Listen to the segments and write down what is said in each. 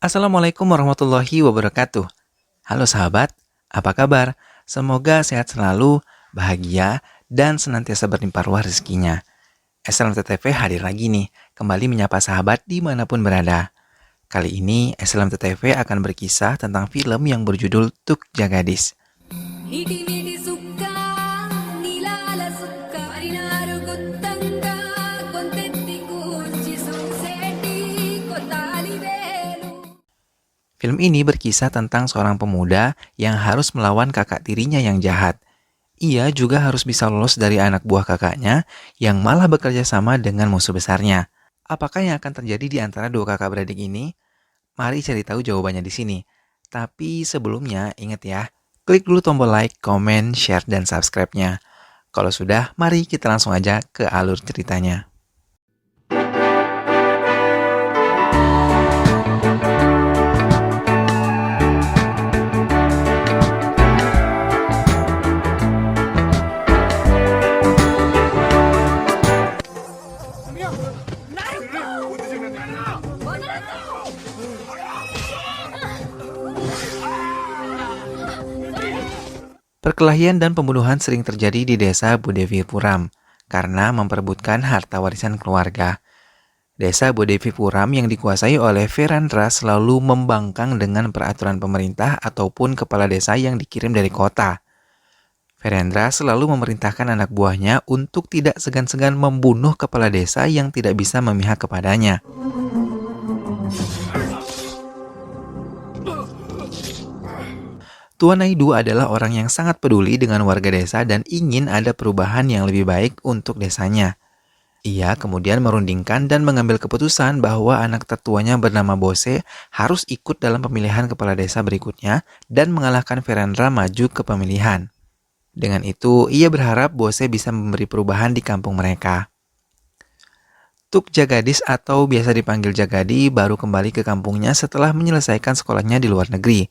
Assalamualaikum warahmatullahi wabarakatuh. Halo sahabat, apa kabar? Semoga sehat selalu, bahagia, dan senantiasa berlimpah ruah rezekinya. SLMTTV hadir lagi nih, kembali menyapa sahabat dimanapun berada. Kali ini SLMTTV akan berkisah tentang film yang berjudul Tuk Jagadis. Film ini berkisah tentang seorang pemuda yang harus melawan kakak tirinya yang jahat. Ia juga harus bisa lolos dari anak buah kakaknya yang malah bekerja sama dengan musuh besarnya. Apakah yang akan terjadi di antara dua kakak beradik ini? Mari cari tahu jawabannya di sini. Tapi sebelumnya ingat ya, klik dulu tombol like, comment, share, dan subscribe-nya. Kalau sudah, mari kita langsung aja ke alur ceritanya. Perkelahian dan pembunuhan sering terjadi di desa Budevipuram karena memperebutkan harta warisan keluarga. Desa Budevipuram yang dikuasai oleh Virendra selalu membangkang dengan peraturan pemerintah ataupun kepala desa yang dikirim dari kota. Virendra selalu memerintahkan anak buahnya untuk tidak segan-segan membunuh kepala desa yang tidak bisa memihak kepadanya. Tuan Naidu adalah orang yang sangat peduli dengan warga desa dan ingin ada perubahan yang lebih baik untuk desanya. Ia kemudian merundingkan dan mengambil keputusan bahwa anak tertuanya bernama Bose harus ikut dalam pemilihan kepala desa berikutnya dan mengalahkan Virendra maju ke pemilihan. Dengan itu, ia berharap Bose bisa memberi perubahan di kampung mereka. Tuk Jagadis atau biasa dipanggil Jagadi baru kembali ke kampungnya setelah menyelesaikan sekolahnya di luar negeri.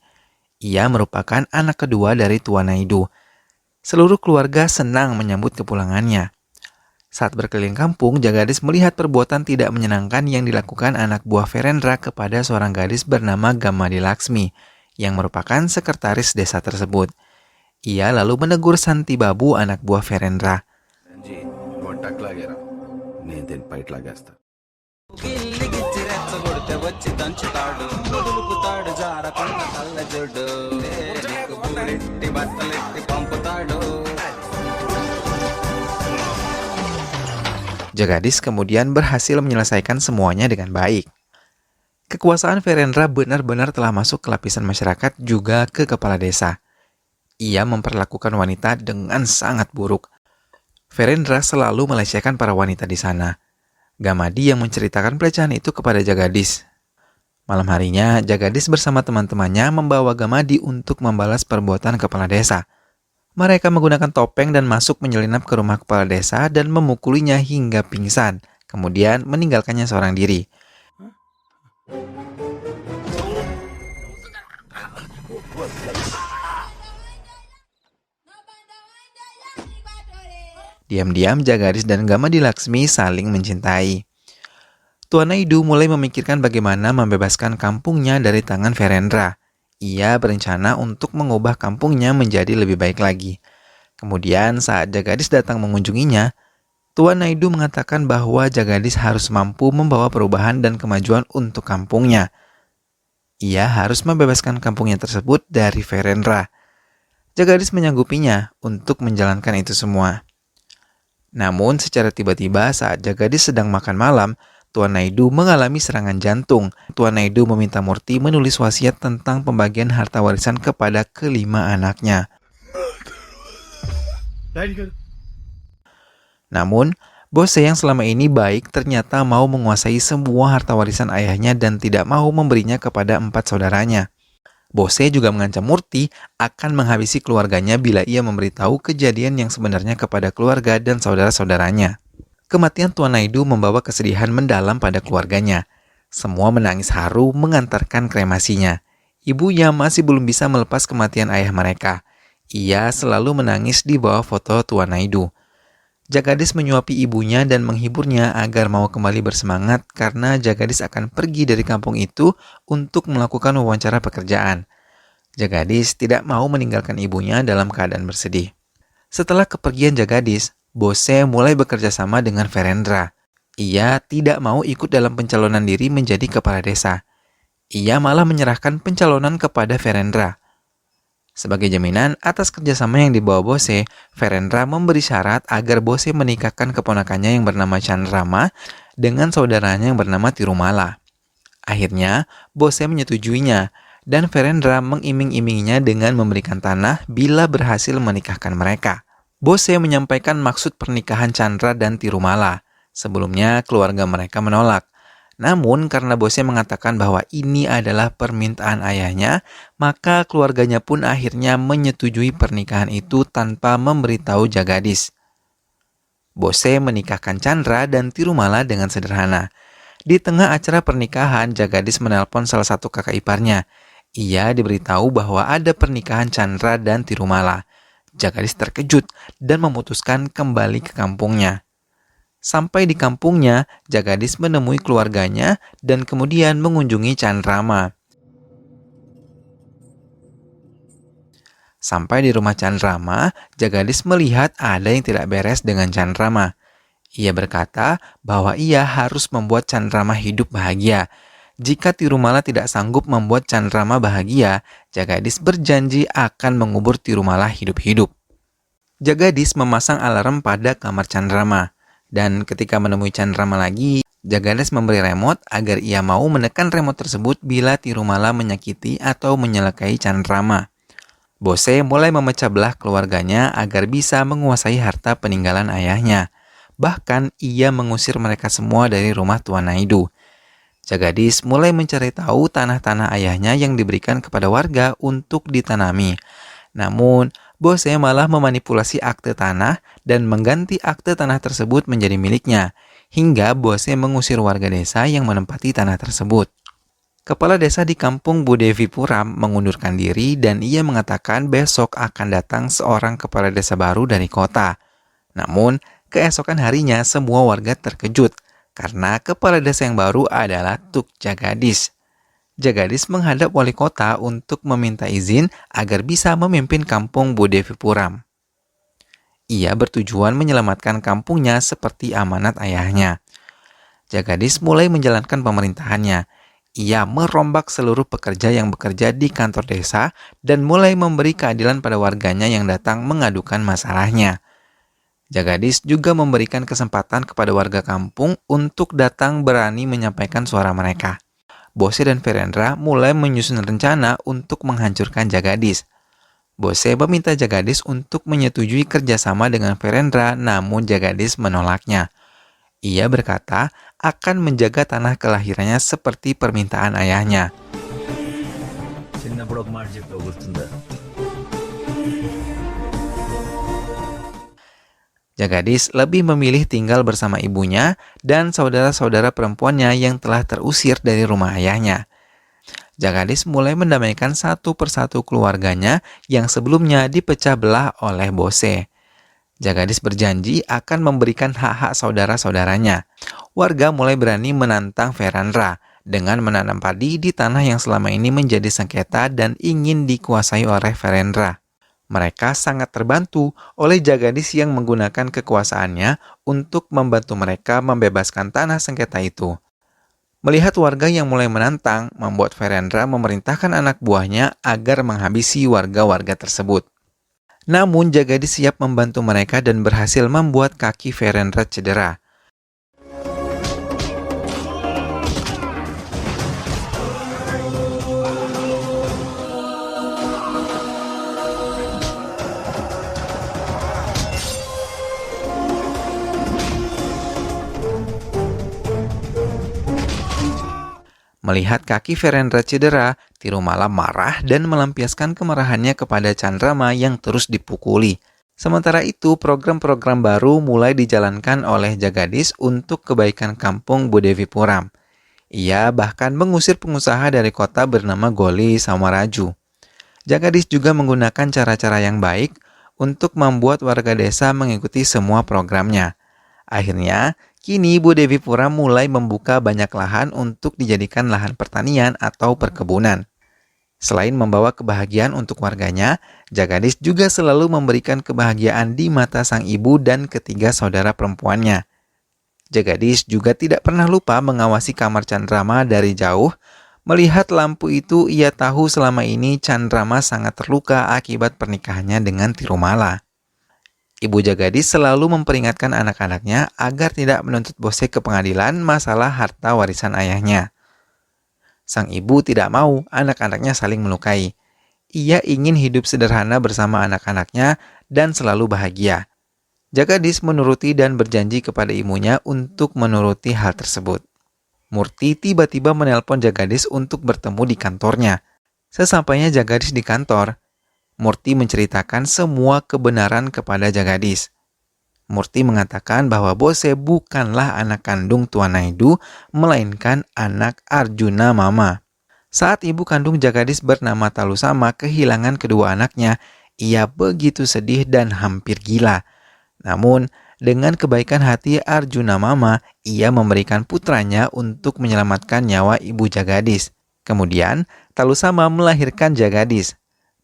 Ia merupakan anak kedua dari Tuan Naidu. Seluruh keluarga senang menyambut kepulangannya. Saat berkeliling kampung, Jagadis melihat perbuatan tidak menyenangkan yang dilakukan anak buah Virendra kepada seorang gadis bernama Gamadi Laksmi, yang merupakan sekretaris desa tersebut. Ia lalu menegur Santi Babu, anak buah Virendra. Jagadis kemudian berhasil menyelesaikan semuanya dengan baik. Kekuasaan Virendra benar-benar telah masuk ke lapisan masyarakat juga ke kepala desa. Ia memperlakukan wanita dengan sangat buruk. Virendra selalu melecehkan para wanita di sana. Gamadi yang menceritakan pelecehan itu kepada Jagadis. Malam harinya, Jagadis bersama teman-temannya membawa Gamadi untuk membalas perbuatan kepala desa. Mereka menggunakan topeng dan masuk menyelinap ke rumah kepala desa dan memukulinya hingga pingsan, kemudian meninggalkannya seorang diri. Diam-diam Jagadis dan Gamadi Laksmi saling mencintai. Tuan Naidu mulai memikirkan bagaimana membebaskan kampungnya dari tangan Virendra. Ia berencana untuk mengubah kampungnya menjadi lebih baik lagi. Kemudian saat Jagadis datang mengunjunginya, Tuan Naidu mengatakan bahwa Jagadis harus mampu membawa perubahan dan kemajuan untuk kampungnya. Ia harus membebaskan kampungnya tersebut dari Virendra. Jagadis menyanggupinya untuk menjalankan itu semua. Namun secara tiba-tiba saat Jagadis sedang makan malam, Tuan Naidu mengalami serangan jantung. Tuan Naidu meminta Murti menulis wasiat tentang pembagian harta warisan kepada kelima anaknya. Namun, Bose yang selama ini baik ternyata mau menguasai semua harta warisan ayahnya dan tidak mau memberinya kepada 4 saudaranya. Bose juga mengancam Murti akan menghabisi keluarganya bila ia memberitahu kejadian yang sebenarnya kepada keluarga dan saudara-saudaranya. Kematian Tuan Naidu membawa kesedihan mendalam pada keluarganya. Semua menangis haru mengantarkan kremasinya. Ibunya masih belum bisa melepas kematian ayah mereka. Ia selalu menangis di bawah foto Tuan Naidu. Jagadis menyuapi ibunya dan menghiburnya agar mau kembali bersemangat karena Jagadis akan pergi dari kampung itu untuk melakukan wawancara pekerjaan. Jagadis tidak mau meninggalkan ibunya dalam keadaan bersedih. Setelah kepergian Jagadis, Bose mulai bekerja sama dengan Verendra. Ia tidak mau ikut dalam pencalonan diri menjadi kepala desa. Ia malah menyerahkan pencalonan kepada Verendra. Sebagai jaminan atas kerjasama yang dibawa Bose, Verendra memberi syarat agar Bose menikahkan keponakannya yang bernama Chandrama dengan saudaranya yang bernama Tirumala. Akhirnya, Bose menyetujuinya, dan Verendra mengiming-iminginya dengan memberikan tanah bila berhasil menikahkan mereka. Bose menyampaikan maksud pernikahan Chandra dan Tirumala. Sebelumnya, keluarga mereka menolak. Namun, karena Bose mengatakan bahwa ini adalah permintaan ayahnya, maka keluarganya pun akhirnya menyetujui pernikahan itu tanpa memberitahu Jagadis. Bose menikahkan Chandra dan Tirumala dengan sederhana. Di tengah acara pernikahan, Jagadis menelpon salah satu kakak iparnya. Ia diberitahu bahwa ada pernikahan Chandra dan Tirumala. Jagadis terkejut dan memutuskan kembali ke kampungnya. Sampai di kampungnya, Jagadis menemui keluarganya dan kemudian mengunjungi Chandrama. Sampai di rumah Chandrama, Jagadis melihat ada yang tidak beres dengan Chandrama. Ia berkata bahwa ia harus membuat Chandrama hidup bahagia. Jika Tirumala tidak sanggup membuat Chandrama bahagia, Jagadis berjanji akan mengubur Tirumala hidup-hidup. Jagadis memasang alarm pada kamar Chandrama. Dan ketika menemui Chandrama lagi, Jagadis memberi remote agar ia mau menekan remote tersebut bila Tirumala menyakiti atau menyelakai Chandrama. Bose mulai memecah belah keluarganya agar bisa menguasai harta peninggalan ayahnya. Bahkan ia mengusir mereka semua dari rumah Tuan Naidu. Jagadis mulai mencari tahu tanah-tanah ayahnya yang diberikan kepada warga untuk ditanami. Namun, Bose malah memanipulasi akte tanah dan mengganti akte tanah tersebut menjadi miliknya, hingga Bose mengusir warga desa yang menempati tanah tersebut. Kepala desa di kampung Budevipuram mengundurkan diri dan ia mengatakan besok akan datang seorang kepala desa baru dari kota. Namun, keesokan harinya semua warga terkejut karena kepala desa yang baru adalah Tuk Jagadis. Jagadis menghadap wali kota untuk meminta izin agar bisa memimpin kampung Budevipuram. Ia bertujuan menyelamatkan kampungnya seperti amanat ayahnya. Jagadis mulai menjalankan pemerintahannya. Ia merombak seluruh pekerja yang bekerja di kantor desa dan mulai memberi keadilan pada warganya yang datang mengadukan masalahnya. Jagadis juga memberikan kesempatan kepada warga kampung untuk datang berani menyampaikan suara mereka. Bose dan Verendra mulai menyusun rencana untuk menghancurkan Jagadis. Bose meminta Jagadis untuk menyetujui kerjasama dengan Verendra, namun Jagadis menolaknya. Ia berkata akan menjaga tanah kelahirannya seperti permintaan ayahnya. Jagadis lebih memilih tinggal bersama ibunya dan saudara-saudara perempuannya yang telah terusir dari rumah ayahnya. Jagadis mulai mendamaikan satu persatu keluarganya yang sebelumnya dipecah belah oleh Bose. Jagadis berjanji akan memberikan hak-hak saudara-saudaranya. Warga mulai berani menantang Verendra dengan menanam padi di tanah yang selama ini menjadi sengketa dan ingin dikuasai oleh Verendra. Mereka sangat terbantu oleh Jagadis yang menggunakan kekuasaannya untuk membantu mereka membebaskan tanah sengketa itu. Melihat warga yang mulai menantang, membuat Verendra memerintahkan anak buahnya agar menghabisi warga-warga tersebut. Namun Jagadis siap membantu mereka dan berhasil membuat kaki Verendra cedera. Melihat kaki Verendra cedera, Tirumala marah dan melampiaskan kemarahannya kepada Chandrama yang terus dipukuli. Sementara itu, program-program baru mulai dijalankan oleh Jagadis untuk kebaikan kampung Budevipuram. Ia bahkan mengusir pengusaha dari kota bernama Goli Samaraju. Jagadis juga menggunakan cara-cara yang baik untuk membuat warga desa mengikuti semua programnya. Akhirnya, kini Ibu Devi Pura mulai membuka banyak lahan untuk dijadikan lahan pertanian atau perkebunan. Selain membawa kebahagiaan untuk warganya, Jagadish juga selalu memberikan kebahagiaan di mata sang ibu dan ketiga saudara perempuannya. Jagadish juga tidak pernah lupa mengawasi kamar Chandrama dari jauh. Melihat lampu itu, ia tahu selama ini Chandrama sangat terluka akibat pernikahannya dengan Tirumala. Ibu Jagadish selalu memperingatkan anak-anaknya agar tidak menuntut Bose ke pengadilan masalah harta warisan ayahnya. Sang ibu tidak mau anak-anaknya saling melukai. Ia ingin hidup sederhana bersama anak-anaknya dan selalu bahagia. Jagadish menuruti dan berjanji kepada ibunya untuk menuruti hal tersebut. Murti tiba-tiba menelpon Jagadish untuk bertemu di kantornya. Sesampainya Jagadish di kantor, Murti menceritakan semua kebenaran kepada Jagadish. Murti mengatakan bahwa Bose bukanlah anak kandung Tuan Naidu, melainkan anak Arjuna Mama. Saat ibu kandung Jagadish bernama Talusama kehilangan kedua anaknya, ia begitu sedih dan hampir gila. Namun, dengan kebaikan hati Arjuna Mama, ia memberikan putranya untuk menyelamatkan nyawa ibu Jagadish. Kemudian, Talusama melahirkan Jagadish.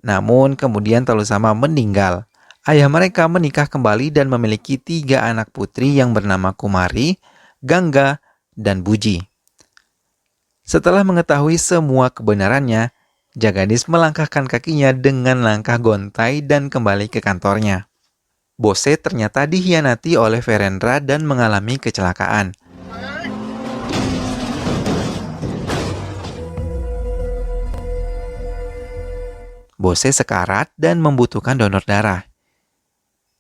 Namun, kemudian Talusama meninggal. Ayah mereka menikah kembali dan memiliki 3 anak putri yang bernama Kumari, Gangga, dan Buji. Setelah mengetahui semua kebenarannya, Jagadish melangkahkan kakinya dengan langkah gontai dan kembali ke kantornya. Bose ternyata dikhianati oleh Verendra dan mengalami kecelakaan. Bose sekarat dan membutuhkan donor darah.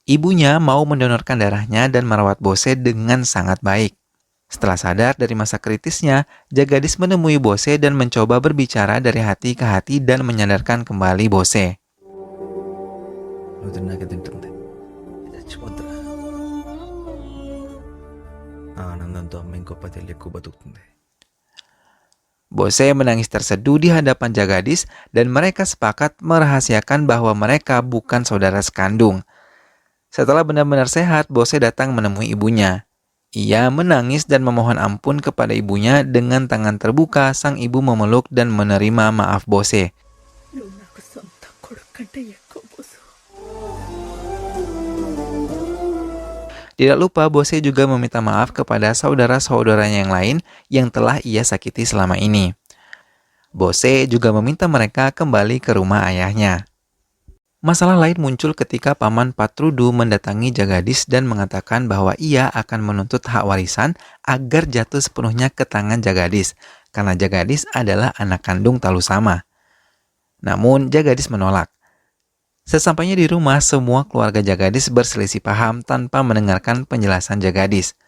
Ibunya mau mendonorkan darahnya dan merawat Bose dengan sangat baik. Setelah sadar dari masa kritisnya, Jagadish menemui Bose dan mencoba berbicara dari hati ke hati dan menyadarkan kembali Bose. Bose menangis terseduh di hadapan Jagadish dan mereka sepakat merahasiakan bahwa mereka bukan saudara sekandung. Setelah benar-benar sehat, Bose datang menemui ibunya. Ia menangis dan memohon ampun kepada ibunya. Dengan tangan terbuka, sang ibu memeluk dan menerima maaf Bose. Tidak lupa, Bose juga meminta maaf kepada saudara-saudaranya yang lain yang telah ia sakiti selama ini. Bose juga meminta mereka kembali ke rumah ayahnya. Masalah lain muncul ketika Paman Patrudu mendatangi Jagadish dan mengatakan bahwa ia akan menuntut hak warisan agar jatuh sepenuhnya ke tangan Jagadish, karena Jagadish adalah anak kandung Talusama. Namun Jagadish menolak. Sesampainya di rumah, semua keluarga Jagadish berselisih paham tanpa mendengarkan penjelasan Jagadish.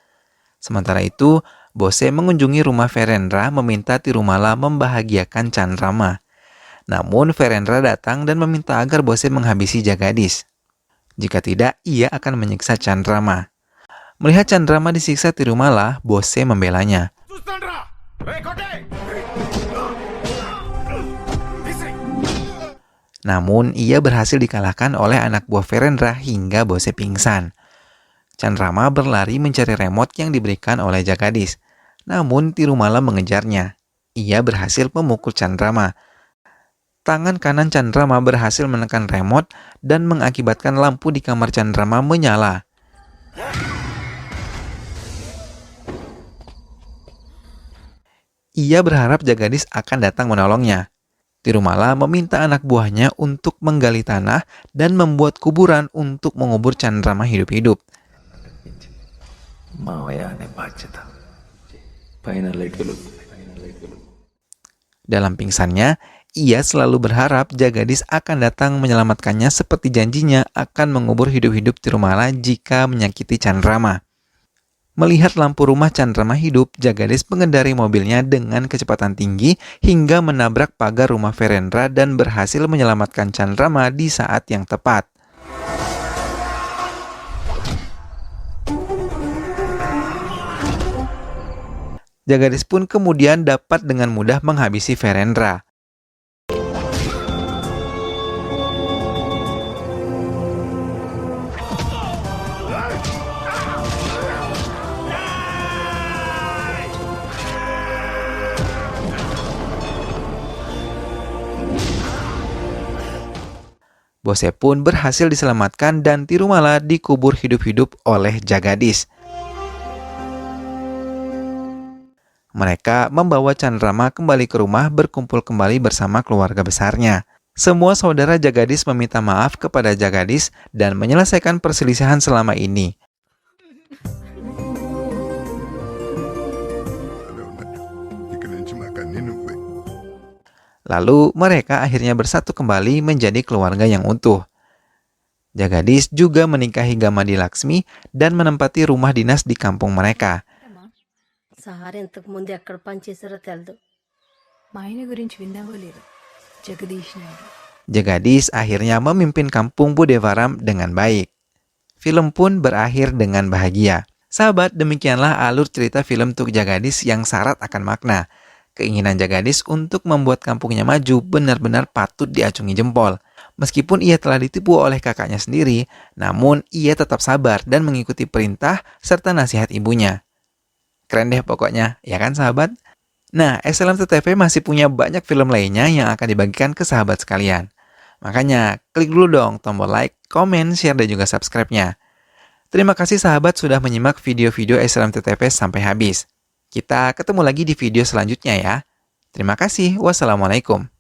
Sementara itu, Bose mengunjungi rumah Verendra meminta Tirumala membahagiakan Chandrama. Namun Verendra datang dan meminta agar Bose menghabisi Jagadish. Jika tidak, ia akan menyiksa Chandrama. Melihat Chandrama disiksa Tirumala, Bose membelanya. Namun, ia berhasil dikalahkan oleh anak buah Verendra hingga Bose pingsan. Chandrama berlari mencari remote yang diberikan oleh Jagadish. Namun, Tirumala mengejarnya. Ia berhasil memukul Chandrama. Tangan kanan Chandrama berhasil menekan remote dan mengakibatkan lampu di kamar Chandrama menyala. Ia berharap Jagadish akan datang menolongnya. Tirumala meminta anak buahnya untuk menggali tanah dan membuat kuburan untuk mengubur Chandrama hidup-hidup. Dalam pingsannya, ia selalu berharap Jagadish akan datang menyelamatkannya seperti janjinya akan mengubur hidup-hidup Tirumala jika menyakiti Chandrama. Melihat lampu rumah Chandrama hidup, Jagadish mengendari mobilnya dengan kecepatan tinggi hingga menabrak pagar rumah Verendra dan berhasil menyelamatkan Chandrama di saat yang tepat. Jagadish pun kemudian dapat dengan mudah menghabisi Verendra. Bose pun berhasil diselamatkan dan Tirumala dikubur hidup-hidup oleh Jagadis. Mereka membawa Chandrama kembali ke rumah berkumpul kembali bersama keluarga besarnya. Semua saudara Jagadis meminta maaf kepada Jagadis dan menyelesaikan perselisihan selama ini. Lalu mereka akhirnya bersatu kembali menjadi keluarga yang utuh. Jagadis juga menikahi Gamadi Laksmi dan menempati rumah dinas di kampung mereka. Jagadis akhirnya memimpin kampung Budevaram dengan baik. Film pun berakhir dengan bahagia. Sahabat, demikianlah alur cerita film Tuk Jagadis yang syarat akan makna. Keinginan Jagadis untuk membuat kampungnya maju benar-benar patut diacungi jempol. Meskipun ia telah ditipu oleh kakaknya sendiri, namun ia tetap sabar dan mengikuti perintah serta nasihat ibunya. Keren deh pokoknya, ya kan sahabat? Nah, SLMTTV masih punya banyak film lainnya yang akan dibagikan ke sahabat sekalian. Makanya, klik dulu dong tombol like, komen, share, dan juga subscribe-nya. Terima kasih sahabat sudah menyimak video-video SLMTTV sampai habis. Kita ketemu lagi di video selanjutnya ya. Terima kasih. Wassalamualaikum.